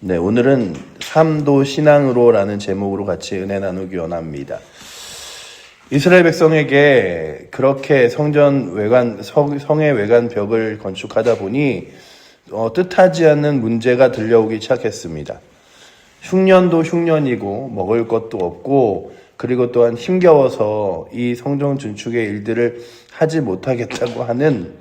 네, 오늘은 삶도 신앙으로라는 제목으로 같이 은혜 나누기 원합니다. 이스라엘 백성에게 그렇게 성전 외관, 성의 외관 벽을 건축하다 보니 뜻하지 않는 문제가 들려오기 시작했습니다. 흉년도 흉년이고 먹을 것도 없고 그리고 또한 힘겨워서 이 성전 건축의 일들을 하지 못하겠다고 하는,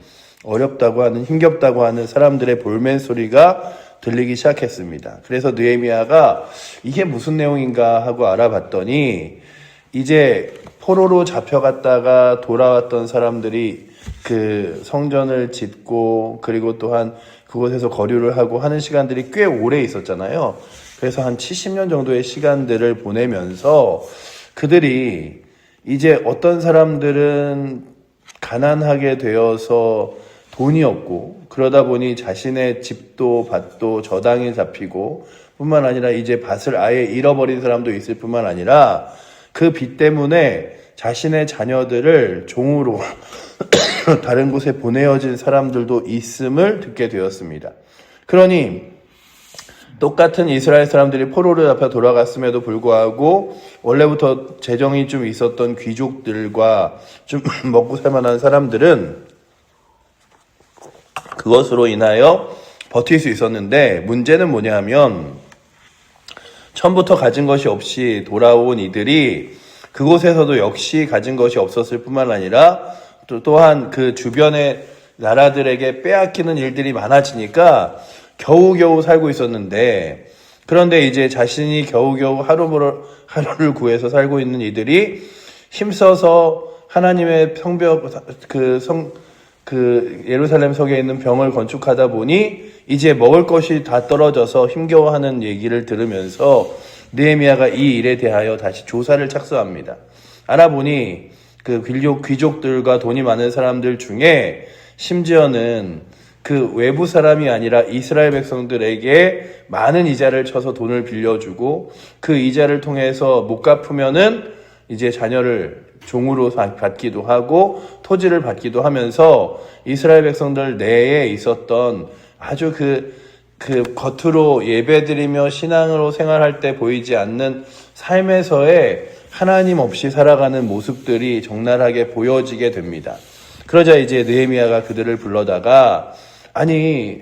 어렵다고 하는, 힘겹다고 하는 사람들의 볼멘 소리가 들리기 시작했습니다. 그래서 느헤미야가 이게 무슨 내용인가 하고 알아봤더니 이제 포로로 잡혀갔다가 돌아왔던 사람들이 그 성전을 짓고 그리고 또한 그곳에서 거류를 하고 하는 시간들이 꽤 오래 있었잖아요. 그래서 한 70년 정도의 시간들을 보내면서 그들이 이제 어떤 사람들은 가난하게 되어서 돈이 없고 그러다 보니 자신의 집도 밭도 저당에 잡히고 뿐만 아니라 이제 밭을 아예 잃어버린 사람도 있을 뿐만 아니라 그 빚 때문에 자신의 자녀들을 종으로 다른 곳에 보내어진 사람들도 있음을 듣게 되었습니다. 그러니 똑같은 이스라엘 사람들이 포로로 잡혀 돌아갔음에도 불구하고 원래부터 재정이 좀 있었던 귀족들과 좀 먹고 살만한 사람들은 그것으로 인하여 버틸 수 있었는데, 문제는 뭐냐 하면 처음부터 가진 것이 없이 돌아온 이들이 그곳에서도 역시 가진 것이 없었을 뿐만 아니라 또한 그 주변의 나라들에게 빼앗기는 일들이 많아지니까 겨우겨우 살고 있었는데, 그런데 이제 자신이 겨우겨우 하루를 구해서 살고 있는 이들이 힘써서 하나님의 성벽, 예루살렘 성에 있는 병을 건축하다 보니 이제 먹을 것이 다 떨어져서 힘겨워하는 얘기를 들으면서 느헤미야가 이 일에 대하여 다시 조사를 착수합니다. 알아보니 그 귀족들과 돈이 많은 사람들 중에 심지어는 그 외부 사람이 아니라 이스라엘 백성들에게 많은 이자를 쳐서 돈을 빌려주고 그 이자를 통해서 못 갚으면은 이제 자녀를 종으로 받기도 하고 토지를 받기도 하면서 이스라엘 백성들 내에 있었던 아주 그 겉으로 예배드리며 신앙으로 생활할 때 보이지 않는 삶에서의 하나님 없이 살아가는 모습들이 적나라하게 보여지게 됩니다. 그러자 이제 느헤미야가 그들을 불러다가, 아니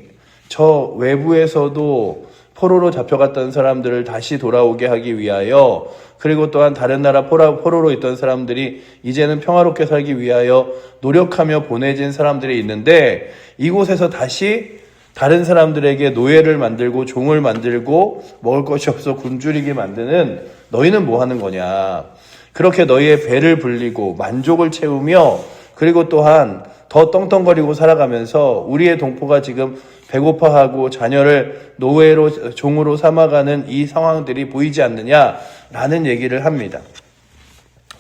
저 외부에서도 포로로 잡혀갔던 사람들을 다시 돌아오게 하기 위하여, 그리고 또한 다른 나라 포로로 있던 사람들이 이제는 평화롭게 살기 위하여 노력하며 보내진 사람들이 있는데, 이곳에서 다시 다른 사람들에게 노예를 만들고 종을 만들고 먹을 것이 없어 굶주리게 만드는 너희는 뭐 하는 거냐. 그렇게 너희의 배를 불리고 만족을 채우며 그리고 또한 더 떵떵거리고 살아가면서 우리의 동포가 지금 배고파하고 자녀를 노예로 종으로 삼아가는 이 상황들이 보이지 않느냐라는 얘기를 합니다.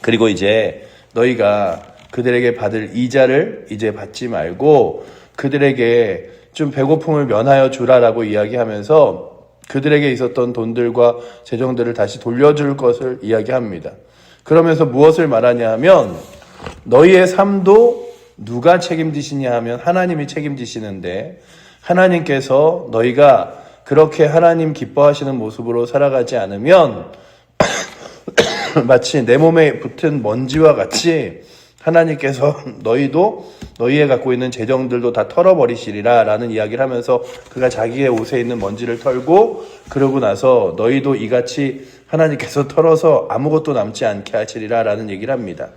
그리고 이제 너희가 그들에게 받을 이자를 이제 받지 말고 그들에게 좀 배고픔을 면하여 주라라고 이야기하면서 그들에게 있었던 돈들과 재정들을 다시 돌려줄 것을 이야기합니다. 그러면서 무엇을 말하냐 하면 너희의 삶도 누가 책임지시냐 하면 하나님이 책임지시는데, 하나님께서 너희가 그렇게 하나님 기뻐하시는 모습으로 살아가지 않으면 마치 내 몸에 붙은 먼지와 같이 하나님께서 너희의 갖고 있는 재정들도 다 털어버리시리라 라는 이야기를 하면서 그가 자기의 옷에 있는 먼지를 털고 그러고 나서 너희도 이같이 하나님께서 털어서 아무것도 남지 않게 하시리라 라는 얘기를 합니다.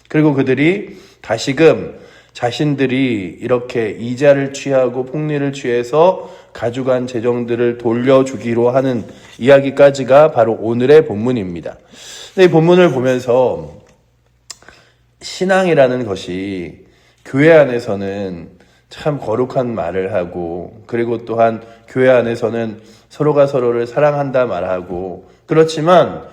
그리고 그들이 다시금 자신들이 이렇게 이자를 취하고 폭리를 취해서 가져간 재정들을 돌려주기로 하는 이야기까지가 바로 오늘의 본문입니다. 이 본문을 보면서 신앙이라는 것이 교회 안에서는 참 거룩한 말을 하고, 그리고 또한 교회 안에서는 서로가 서로를 사랑한다 말하고, 그렇지만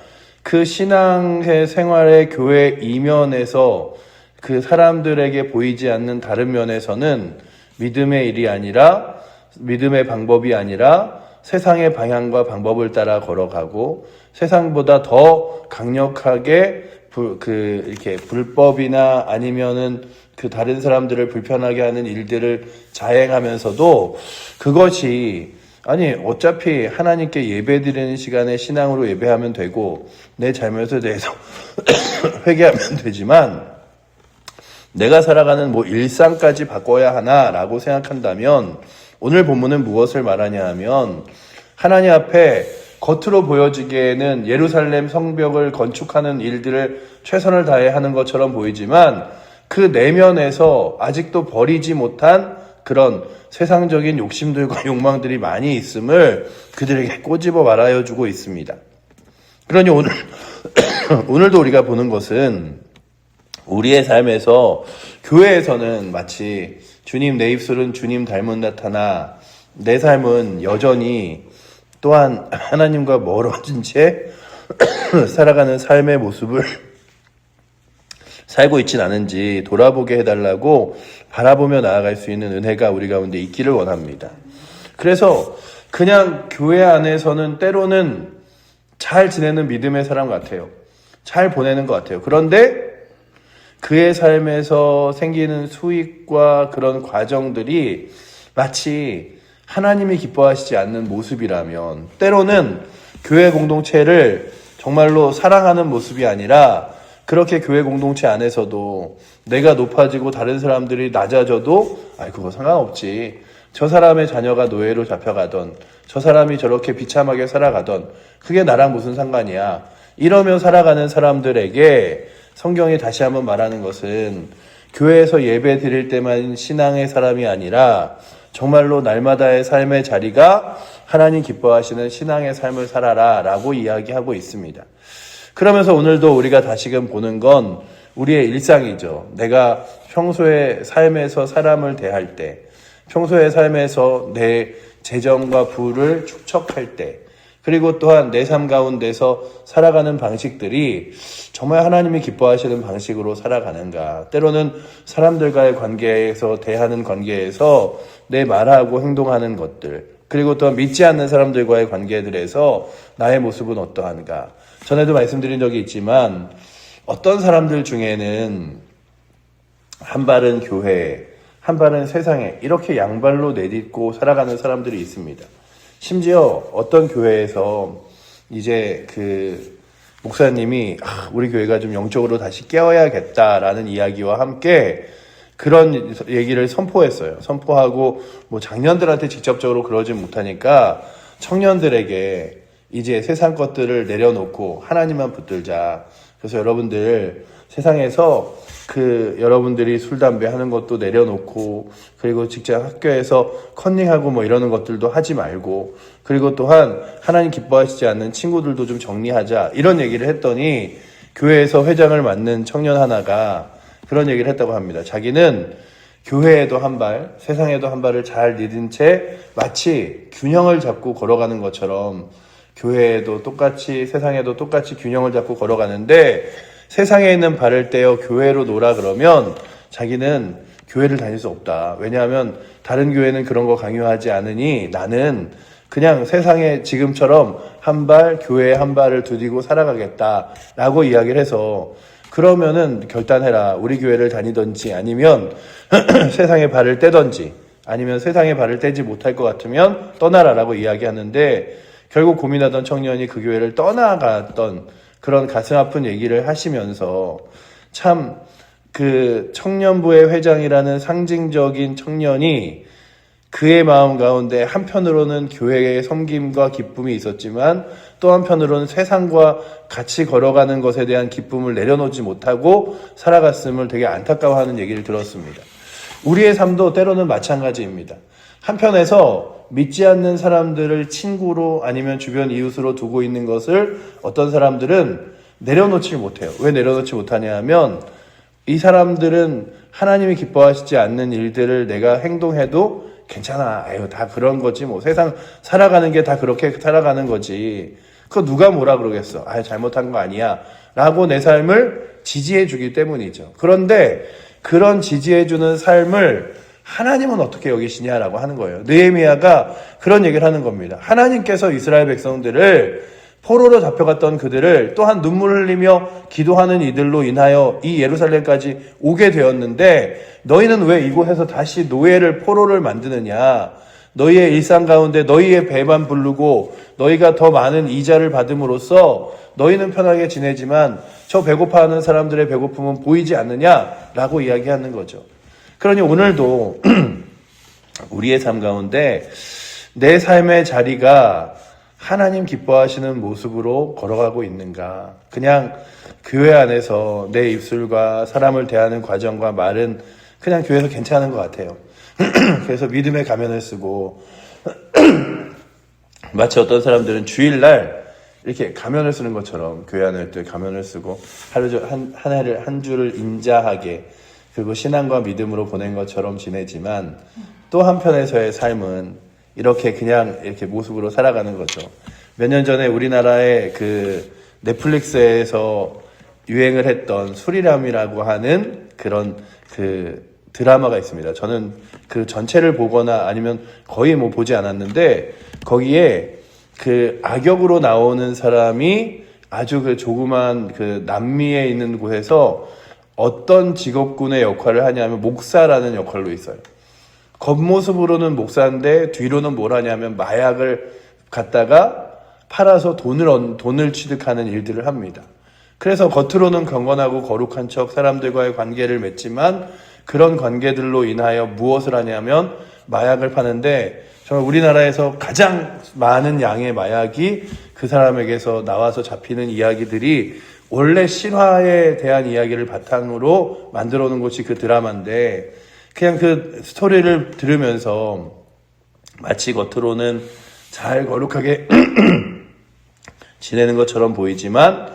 그 신앙의 생활의 교회 이면에서 그 사람들에게 보이지 않는 다른 면에서는 믿음의 일이 아니라, 믿음의 방법이 아니라 세상의 방향과 방법을 따라 걸어가고 세상보다 더 강력하게 이렇게 불법이나 아니면은 그 다른 사람들을 불편하게 하는 일들을 자행하면서도 그것이 아니 어차피 하나님께 예배드리는 시간에 신앙으로 예배하면 되고 내 잘못에 대해서 회개하면 되지만 내가 살아가는 뭐 일상까지 바꿔야 하나라고 생각한다면 오늘 본문은 무엇을 말하냐 하면 하나님 앞에 겉으로 보여지기에는 예루살렘 성벽을 건축하는 일들을 최선을 다해 하는 것처럼 보이지만 그 내면에서 아직도 버리지 못한 그런 세상적인 욕심들과 욕망들이 많이 있음을 그들에게 꼬집어 말하여주고 있습니다. 그러니 오늘도 우리가 보는 것은 우리의 삶에서 교회에서는 마치 주님 내 입술은 주님 닮은 듯하나 내 삶은 여전히 또한 하나님과 멀어진 채 살아가는 삶의 모습을 살고 있진 않은지 돌아보게 해달라고 바라보며 나아갈 수 있는 은혜가 우리 가운데 있기를 원합니다. 그래서 그냥 교회 안에서는 때로는 잘 지내는 믿음의 사람 같아요. 잘 보내는 것 같아요. 그런데 그의 삶에서 생기는 수익과 그런 과정들이 마치 하나님이 기뻐하시지 않는 모습이라면 때로는 교회 공동체를 정말로 사랑하는 모습이 아니라 그렇게 교회 공동체 안에서도 내가 높아지고 다른 사람들이 낮아져도 그거 상관없지. 저 사람의 자녀가 노예로 잡혀가던 저 사람이 저렇게 비참하게 살아가던 그게 나랑 무슨 상관이야. 이러며 살아가는 사람들에게 성경이 다시 한번 말하는 것은 교회에서 예배 드릴 때만 신앙의 사람이 아니라 정말로 날마다의 삶의 자리가 하나님 기뻐하시는 신앙의 삶을 살아라 라고 이야기하고 있습니다. 그러면서 오늘도 우리가 다시금 보는 건 우리의 일상이죠. 내가 평소의 삶에서 사람을 대할 때, 평소의 삶에서 내 재정과 부를 축적할 때, 그리고 또한 내 삶 가운데서 살아가는 방식들이 정말 하나님이 기뻐하시는 방식으로 살아가는가. 때로는 사람들과의 관계에서 대하는 관계에서 내 말하고 행동하는 것들, 그리고 또 믿지 않는 사람들과의 관계들에서 나의 모습은 어떠한가. 전에도 말씀드린 적이 있지만 어떤 사람들 중에는 한 발은 교회에, 한 발은 세상에 이렇게 양발로 내딛고 살아가는 사람들이 있습니다. 심지어 어떤 교회에서 이제 그 목사님이 우리 교회가 좀 영적으로 다시 깨어야겠다라는 이야기와 함께 그런 얘기를 선포했어요. 선포하고 뭐 장년들한테 직접적으로 그러지 못하니까 청년들에게 이제 세상 것들을 내려놓고 하나님만 붙들자. 그래서 여러분들 세상에서 여러분들이 술, 담배 하는 것도 내려놓고 그리고 직장 학교에서 컨닝하고 뭐 이러는 것들도 하지 말고 그리고 또한 하나님 기뻐하시지 않는 친구들도 좀 정리하자. 이런 얘기를 했더니 교회에서 회장을 맡는 청년 하나가 그런 얘기를 했다고 합니다. 자기는 교회에도 한 발, 세상에도 한 발을 잘 디딘 채 마치 균형을 잡고 걸어가는 것처럼 교회에도 똑같이 세상에도 똑같이 균형을 잡고 걸어가는데 세상에 있는 발을 떼어 교회로 놓으라 그러면 자기는 교회를 다닐 수 없다. 왜냐하면 다른 교회는 그런 거 강요하지 않으니 나는 그냥 세상에 지금처럼 한 발, 교회에 한 발을 두디고 살아가겠다라고 이야기를 해서 그러면은 결단해라. 우리 교회를 다니든지 아니면 세상에 발을 떼든지 아니면 세상에 발을 떼지 못할 것 같으면 떠나라라고 이야기하는데 결국 고민하던 청년이 그 교회를 떠나갔던 그런 가슴 아픈 얘기를 하시면서 참 그 청년부의 회장이라는 상징적인 청년이 그의 마음 가운데 한편으로는 교회의 섬김과 기쁨이 있었지만 또 한편으로는 세상과 같이 걸어가는 것에 대한 기쁨을 내려놓지 못하고 살아갔음을 되게 안타까워하는 얘기를 들었습니다. 우리의 삶도 때로는 마찬가지입니다. 한편에서 믿지 않는 사람들을 친구로 아니면 주변 이웃으로 두고 있는 것을 어떤 사람들은 내려놓지 못해요. 왜 내려놓지 못하냐 하면 이 사람들은 하나님이 기뻐하시지 않는 일들을 내가 행동해도 괜찮아. 다 그런 거지. 뭐 세상 살아가는 게 다 그렇게 살아가는 거지. 그거 누가 뭐라 그러겠어. 잘못한 거 아니야. 라고 내 삶을 지지해 주기 때문이죠. 그런데 그런 지지해 주는 삶을 하나님은 어떻게 여기시냐라고 하는 거예요. 느헤미야가 그런 얘기를 하는 겁니다. 하나님께서 이스라엘 백성들을 포로로 잡혀갔던 그들을 또한 눈물 흘리며 기도하는 이들로 인하여 이 예루살렘까지 오게 되었는데 너희는 왜 이곳에서 다시 노예를 포로를 만드느냐. 너희의 일상 가운데 너희의 배만 부르고 너희가 더 많은 이자를 받음으로써 너희는 편하게 지내지만 저 배고파하는 사람들의 배고픔은 보이지 않느냐라고 이야기하는 거죠. 그러니 오늘도 우리의 삶 가운데 내 삶의 자리가 하나님 기뻐하시는 모습으로 걸어가고 있는가? 그냥 교회 안에서 내 입술과 사람을 대하는 과정과 말은 그냥 교회에서 괜찮은 것 같아요. 그래서 믿음의 가면을 쓰고 마치 어떤 사람들은 주일날 이렇게 가면을 쓰는 것처럼 교회 안에 또 가면을 쓰고 한 주를 인자하게 그리고 신앙과 믿음으로 보낸 것처럼 지내지만 또 한편에서의 삶은 이렇게 그냥 이렇게 모습으로 살아가는 거죠. 몇 년 전에 우리나라의 그 넷플릭스에서 유행을 했던 수리남이라고 하는 그런 그 드라마가 있습니다. 저는 그 전체를 보거나 아니면 거의 뭐 보지 않았는데 거기에 그 악역으로 나오는 사람이 아주 그 조그만 그 남미에 있는 곳에서 어떤 직업군의 역할을 하냐면 목사라는 역할로 있어요. 겉모습으로는 목사인데 뒤로는 뭘 하냐면 마약을 갖다가 팔아서 돈을 취득하는 일들을 합니다. 그래서 겉으로는 경건하고 거룩한 척 사람들과의 관계를 맺지만 그런 관계들로 인하여 무엇을 하냐면 마약을 파는데 정말 우리나라에서 가장 많은 양의 마약이 그 사람에게서 나와서 잡히는 이야기들이 원래 실화에 대한 이야기를 바탕으로 만들어 놓은 것이 그 드라마인데 그냥 그 스토리를 들으면서 마치 겉으로는 잘 거룩하게 지내는 것처럼 보이지만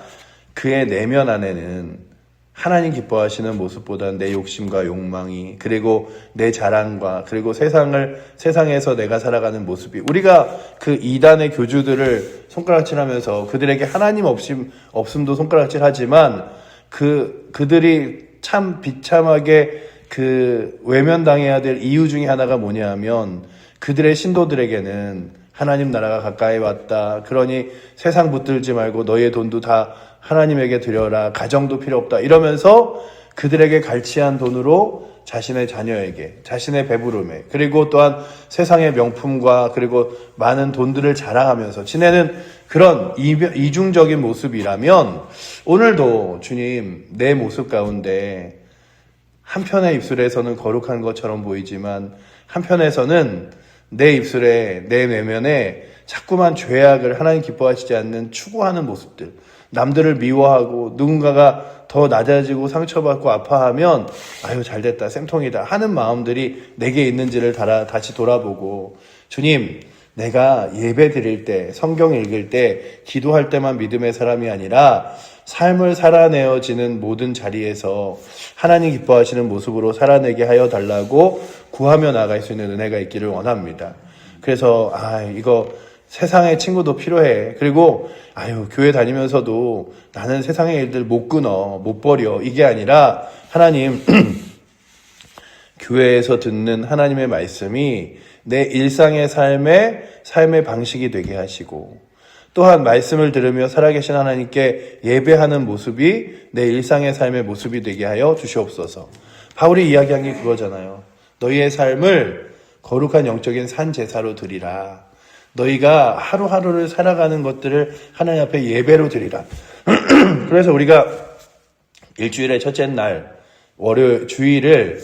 그의 내면 안에는 하나님 기뻐하시는 모습보다는 내 욕심과 욕망이 그리고 내 자랑과 그리고 세상에서 내가 살아가는 모습이 우리가 그 이단의 교주들을 손가락질하면서 그들에게 하나님 없음도 손가락질하지만 그들이 참 비참하게 그 외면당해야 될 이유 중에 하나가 뭐냐면 그들의 신도들에게는 하나님 나라가 가까이 왔다. 그러니 세상 붙들지 말고 너희의 돈도 다 하나님에게 드려라. 가정도 필요 없다. 이러면서 그들에게 갈취한 돈으로 자신의 자녀에게, 자신의 배부름에, 그리고 또한 세상의 명품과 그리고 많은 돈들을 자랑하면서 지내는 그런 이중적인 모습이라면 오늘도 주님 내 모습 가운데 한편의 입술에서는 거룩한 것처럼 보이지만 한편에서는 내 입술에 내 내면에 자꾸만 죄악을 하나님 기뻐하시지 않는 추구하는 모습들 남들을 미워하고 누군가가 더 낮아지고 상처받고 아파하면 아유 잘됐다 쌤통이다 하는 마음들이 내게 있는지를 다시 돌아보고 주님 내가 예배 드릴 때 성경 읽을 때 기도할 때만 믿음의 사람이 아니라 삶을 살아내어지는 모든 자리에서 하나님 기뻐하시는 모습으로 살아내게 하여 달라고 구하며 나아갈 수 있는 은혜가 있기를 원합니다. 그래서 이거 세상의 친구도 필요해. 그리고 교회 다니면서도 나는 세상의 일들 못 끊어, 못 버려. 이게 아니라 하나님 교회에서 듣는 하나님의 말씀이 내 일상의 삶의 방식이 되게 하시고 또한 말씀을 들으며 살아계신 하나님께 예배하는 모습이 내 일상의 삶의 모습이 되게 하여 주시옵소서. 바울이 이야기한 게 그거잖아요. 너희의 삶을 거룩한 영적인 산 제사로 드리라. 너희가 하루하루를 살아가는 것들을 하나님 앞에 예배로 드리라. 그래서 우리가 일주일의 첫째 날 주일을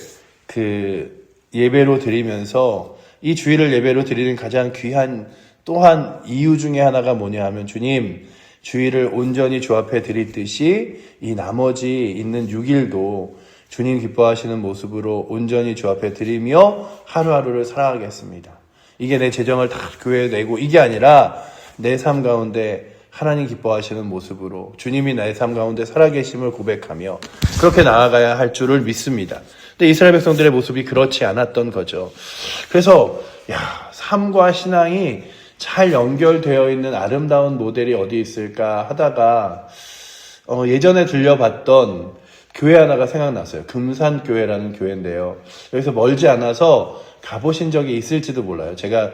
예배로 드리면서 이 주일을 예배로 드리는 가장 귀한 또한 이유 중에 하나가 뭐냐 하면 주님 주일을 온전히 주 앞에 드리듯이 이 나머지 있는 6일도 주님 기뻐하시는 모습으로 온전히 주 앞에 드리며 하루하루를 살아가겠습니다. 이게 내 재정을 다 교회에 내고 이게 아니라 내 삶 가운데 하나님 기뻐하시는 모습으로 주님이 나의 삶 가운데 살아계심을 고백하며 그렇게 나아가야 할 줄을 믿습니다. 근데 이스라엘 백성들의 모습이 그렇지 않았던 거죠. 그래서 삶과 신앙이 잘 연결되어 있는 아름다운 모델이 어디 있을까 하다가 예전에 들려봤던 교회 하나가 생각났어요. 금산교회라는 교회인데요. 여기서 멀지 않아서 가보신 적이 있을지도 몰라요. 제가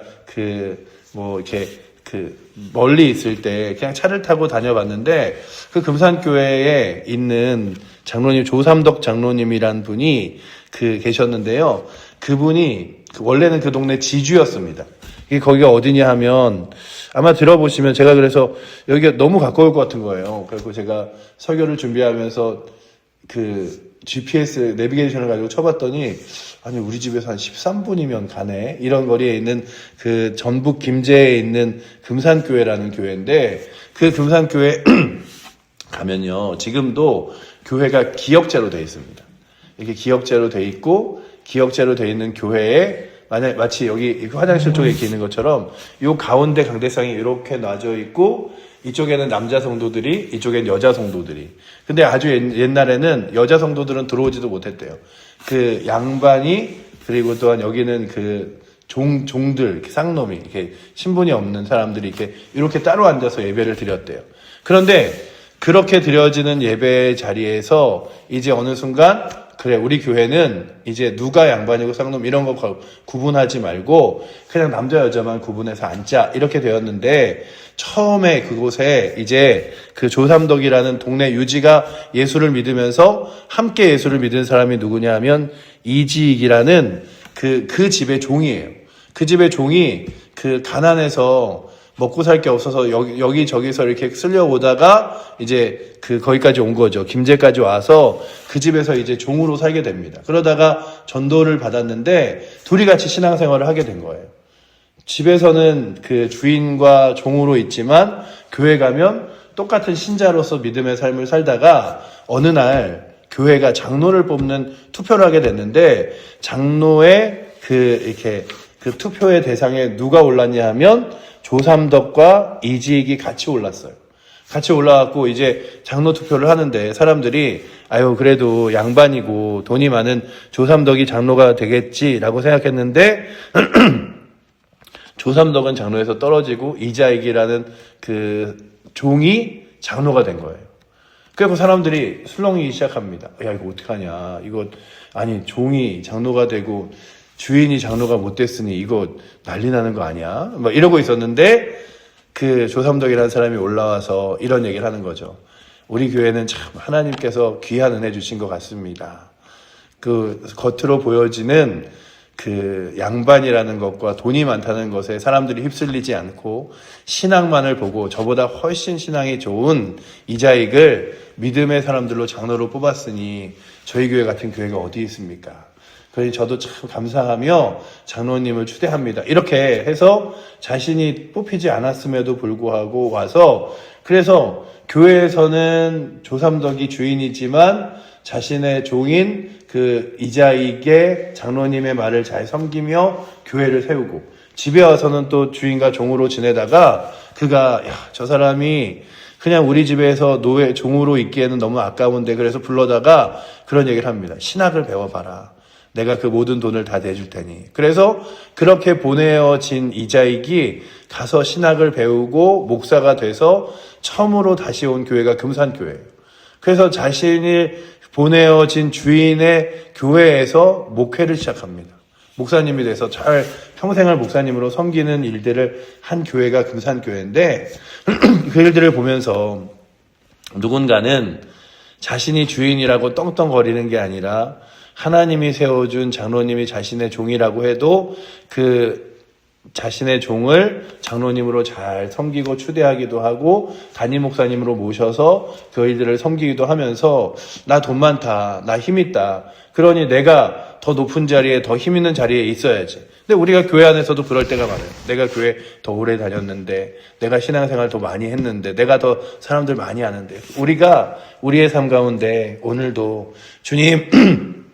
멀리 있을 때 그냥 차를 타고 다녀봤는데 그 금산교회에 있는 장로님 조삼덕 장로님이란 분이 계셨는데요. 그분이 원래는 그 동네 지주였습니다. 이게 거기가 어디냐 하면 아마 들어보시면 제가 그래서 여기가 너무 가까울 것 같은 거예요. 그리고 제가 설교를 준비하면서 GPS 내비게이션을 가지고 쳐봤더니 아니 우리 집에서 한 13분이면 가네 이런 거리에 있는 전북 김제에 있는 금산교회라는 교회인데 그 금산교회 가면요 지금도 교회가 기역자로 되어 있습니다. 이렇게 기역자로 되어 있고 기역자로 되어 있는 교회에 마치 여기 화장실 쪽에 이렇게 있는 것처럼 요 가운데 강대상이 이렇게 놔져 있고 이쪽에는 남자 성도들이 이쪽엔 여자 성도들이 근데 아주 옛날에는 여자 성도들은 들어오지도 못했대요. 양반이 그리고 또한 여기는 종들 이렇게 쌍놈이 이렇게 신분이 없는 사람들이 이렇게 따로 앉아서 예배를 드렸대요. 그런데 그렇게 드려지는 예배 자리에서 이제 어느 순간 그래 우리 교회는 이제 누가 양반이고 쌍놈 이런 거 구분하지 말고 그냥 남자 여자만 구분해서 앉자 이렇게 되었는데 처음에 그곳에 이제 조삼덕이라는 동네 유지가 예수를 믿으면서 함께 예수를 믿은 사람이 누구냐 하면 이지익이라는 그 집의 종이에요. 그 집의 종이 가난해서 먹고 살 게 없어서 여기저기서 이렇게 쓸려오다가 이제 거기까지 온 거죠. 김제까지 와서 그 집에서 이제 종으로 살게 됩니다. 그러다가 전도를 받았는데 둘이 같이 신앙생활을 하게 된 거예요. 집에서는 주인과 종으로 있지만 교회 가면 똑같은 신자로서 믿음의 삶을 살다가 어느 날 교회가 장로를 뽑는 투표를 하게 됐는데 장로의 이렇게 투표의 대상에 누가 올랐냐 하면 조삼덕과 이지익이 같이 올랐어요. 같이 올라왔고 이제 장로 투표를 하는데 사람들이 아유 그래도 양반이고 돈이 많은 조삼덕이 장로가 되겠지라고 생각했는데 조삼덕은 장로에서 떨어지고 이자익이라는 종이 장로가 된 거예요. 그래서 사람들이 술렁이기 시작합니다. 야 이거 어떡하냐. 아니 종이 장로가 되고 주인이 장로가 못 됐으니 이거 난리 나는 거 아니야? 막 이러고 있었는데 조삼덕이라는 사람이 올라와서 이런 얘기를 하는 거죠. 우리 교회는 참 하나님께서 귀한 은혜 주신 것 같습니다. 겉으로 보여지는 양반이라는 것과 돈이 많다는 것에 사람들이 휩쓸리지 않고 신앙만을 보고 저보다 훨씬 신앙이 좋은 이자익을 믿음의 사람들로 장로로 뽑았으니 저희 교회 같은 교회가 어디 있습니까? 그러니 저도 참 감사하며 장로님을 추대합니다. 이렇게 해서 자신이 뽑히지 않았음에도 불구하고 와서 그래서 교회에서는 조삼덕이 주인이지만 자신의 종인 이자익의 장로님의 말을 잘 섬기며 교회를 세우고 집에 와서는 또 주인과 종으로 지내다가 저 사람이 그냥 우리 집에서 종으로 있기에는 너무 아까운데 그래서 불러다가 그런 얘기를 합니다. 신학을 배워봐라. 내가 그 모든 돈을 다 내줄 테니. 그래서 그렇게 보내어진 이자익이 가서 신학을 배우고 목사가 돼서 처음으로 다시 온 교회가 금산교회예요. 그래서 자신이 보내어진 주인의 교회에서 목회를 시작합니다. 목사님이 돼서 평생을 목사님으로 섬기는 일들을 한 교회가 금산교회인데 그 일들을 보면서 누군가는 자신이 주인이라고 떵떵거리는 게 아니라 하나님이 세워준 장로님이 자신의 종이라고 해도 자신의 종을 장로님으로 잘 섬기고 추대하기도 하고 담임 목사님으로 모셔서 그 일들을 섬기기도 하면서 나 돈 많다, 나 힘 있다. 그러니 내가 더 높은 자리에 더 힘 있는 자리에 있어야지. 근데 우리가 교회 안에서도 그럴 때가 많아요. 내가 교회 더 오래 다녔는데, 내가 신앙생활 더 많이 했는데, 내가 더 사람들 많이 아는데, 우리가 우리의 삶 가운데 오늘도 주님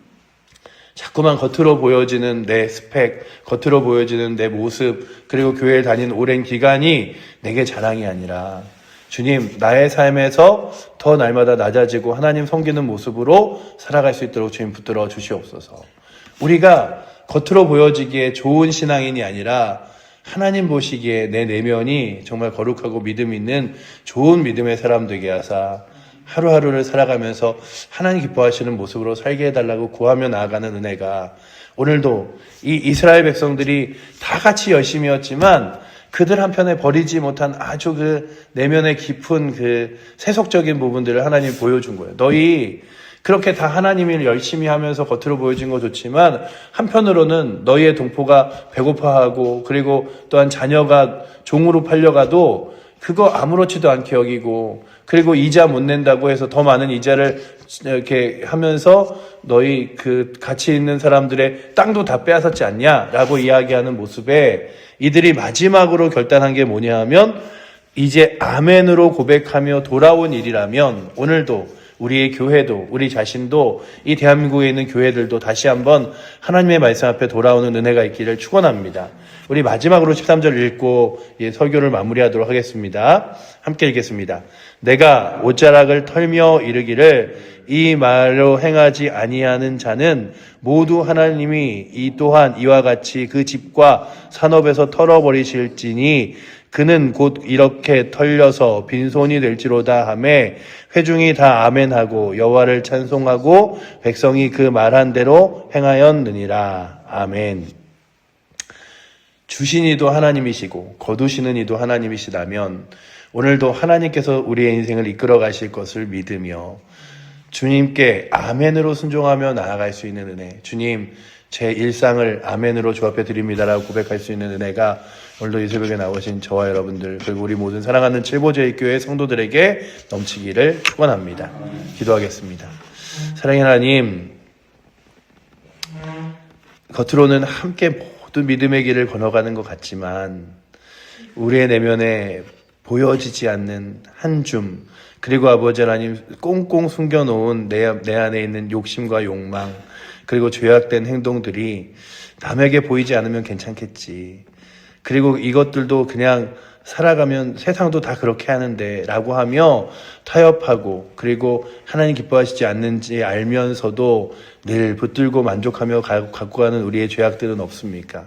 자꾸만 겉으로 보여지는 내 스펙, 겉으로 보여지는 내 모습, 그리고 교회에 다닌 오랜 기간이 내게 자랑이 아니라 주님, 나의 삶에서 더 날마다 낮아지고 하나님 섬기는 모습으로 살아갈 수 있도록 주님 붙들어 주시옵소서. 우리가 겉으로 보여지기에 좋은 신앙인이 아니라 하나님 보시기에 내 내면이 정말 거룩하고 믿음 있는 좋은 믿음의 사람 되게 하사 하루하루를 살아가면서 하나님 기뻐하시는 모습으로 살게 해달라고 구하며 나아가는 은혜가 오늘도 이 이스라엘 백성들이 다 같이 열심히였지만 그들 한편에 버리지 못한 아주 그 내면의 깊은 그 세속적인 부분들을 하나님이 보여준 거예요. 너희 그렇게 다 하나님을 열심히 하면서 겉으로 보여준 거 좋지만 한편으로는 너희의 동포가 배고파하고 그리고 또한 자녀가 종으로 팔려가도 그거 아무렇지도 않게 여기고 그리고 이자 못 낸다고 해서 더 많은 이자를 이렇게 하면서 너희 그 같이 있는 사람들의 땅도 다 빼앗았지 않냐라고 이야기하는 모습에 이들이 마지막으로 결단한 게 뭐냐 하면 이제 아멘으로 고백하며 돌아온 일이라면 오늘도 우리의 교회도 우리 자신도 이 대한민국에 있는 교회들도 다시 한번 하나님의 말씀 앞에 돌아오는 은혜가 있기를 축원합니다. 우리 마지막으로 13절 읽고 설교를 마무리하도록 하겠습니다. 함께 읽겠습니다. 내가 옷자락을 털며 이르기를 이 말로 행하지 아니하는 자는 모두 하나님이 이 또한 이와 같이 그 집과 산업에서 털어버리실지니 그는 곧 이렇게 털려서 빈손이 될지로다 하매 회중이 다 아멘하고 여호와를 찬송하고 백성이 그 말한 대로 행하였느니라. 아멘. 주신 이도 하나님이시고 거두시는 이도 하나님이시다면 오늘도 하나님께서 우리의 인생을 이끌어 가실 것을 믿으며 주님께 아멘으로 순종하며 나아갈 수 있는 은혜, 주님 제 일상을 아멘으로 주 앞에 드립니다라고 고백할 수 있는 은혜가 오늘도 이 새벽에 나오신 저와 여러분들 그리고 우리 모든 사랑하는 칠보제일교회 성도들에게 넘치기를 축원합니다. 기도하겠습니다. 사랑의 하나님, 겉으로는 함께 모두 믿음의 길을 걸어가는 것 같지만 우리의 내면에 보여지지 않는 한 줌, 그리고 아버지 하나님 꽁꽁 숨겨놓은 내 안에 있는 욕심과 욕망, 그리고 죄악된 행동들이 남에게 보이지 않으면 괜찮겠지. 그리고 이것들도 그냥 살아가면 세상도 다 그렇게 하는데 라고 하며 타협하고 그리고 하나님 기뻐하시지 않는지 알면서도 늘 붙들고 만족하며 갖고 가는 우리의 죄악들은 없습니까?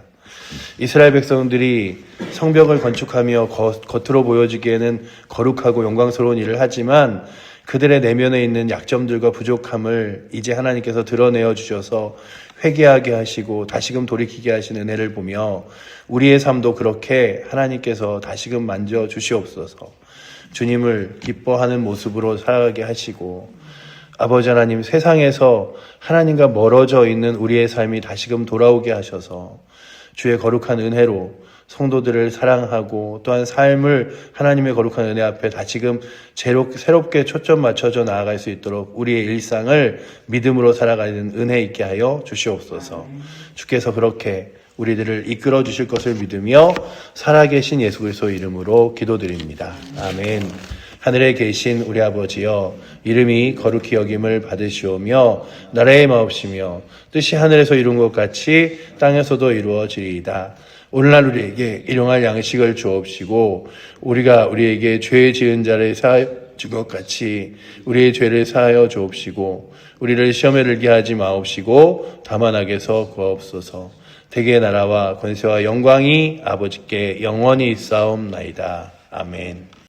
이스라엘 백성들이 성벽을 건축하며 겉으로 보여지기에는 거룩하고 영광스러운 일을 하지만 그들의 내면에 있는 약점들과 부족함을 이제 하나님께서 드러내어 주셔서 회개하게 하시고 다시금 돌이키게 하시는 은혜를 보며 우리의 삶도 그렇게 하나님께서 다시금 만져 주시옵소서. 주님을 기뻐하는 모습으로 살아가게 하시고 아버지 하나님 세상에서 하나님과 멀어져 있는 우리의 삶이 다시금 돌아오게 하셔서 주의 거룩한 은혜로 성도들을 사랑하고 또한 삶을 하나님의 거룩한 은혜 앞에 다시금 새롭게 초점 맞춰져 나아갈 수 있도록 우리의 일상을 믿음으로 살아가는 은혜 있게 하여 주시옵소서. 주께서 그렇게 우리들을 이끌어 주실 것을 믿으며 살아계신 예수 그리스도 이름으로 기도드립니다. 아멘. 하늘에 계신 우리 아버지여, 이름이 거룩히 여김을 받으시오며 나라의 마옵시며 뜻이 하늘에서 이룬 것 같이 땅에서도 이루어지리이다. 오늘날 우리에게 일용할 양식을 주옵시고 우리가 우리에게 죄 지은 자를 사하여 준 것 같이 우리의 죄를 사하여 주옵시고 우리를 시험에 들게 하지 마옵시고 다만 악에서 구하옵소서. 대개의 나라와 권세와 영광이 아버지께 영원히 있사옵나이다. 아멘.